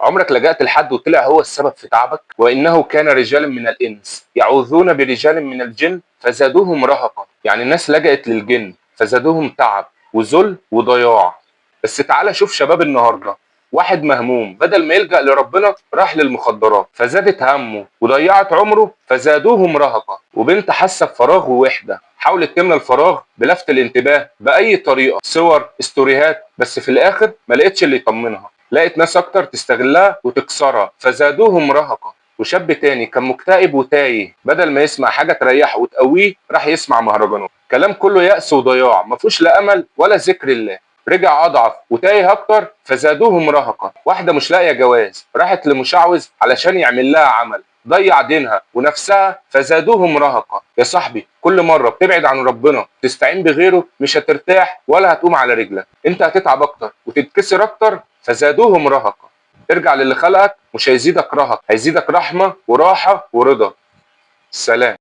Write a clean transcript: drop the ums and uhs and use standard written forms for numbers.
عمرك لجأت لحد وطلع هو السبب في تعبك؟ وإنه كان رجال من الإنس يعوذون برجال من الجن فزادوهم رهقا. يعني الناس لجأت للجن فزادوهم تعب وذل وضياع. بس تعالى شوف شباب النهارده، واحد مهموم بدل ما يلجأ لربنا راح للمخدرات فزادت همه وضيعت عمره فزادوهم رهقا. وبنت حاسه بفراغ ووحده حاولت تملى الفراغ بلفت الانتباه بأي طريقه، صور، استوريهات، بس في الآخر ما لقتش اللي يطمنها، لقت ناس اكتر تستغلها وتكسرها فزادوهم رهقا. وشاب تاني كان مكتئب وتايه بدل ما يسمع حاجه تريحه وتقويه راح يسمع مهرجانات، كلام كله يأس وضياع ما فيهوش لا امل ولا ذكر الله. رجع اضعف وتايه اكتر فزادوهم رهقا. واحده مش لاقيه جواز راحت لمشعوذ علشان يعمل لها عمل، ضيع دينها ونفسها فزادوهم رهقا. يا صاحبي كل مره بتبعد عن ربنا تستعين بغيره مش هترتاح ولا هتقوم على رجلك، انت هتتعب اكتر وتتكسر اكتر فزادوهم رهقا. ارجع للي خلقك مش هيزيدك رهق، هيزيدك رحمه وراحه ورضا. سلام.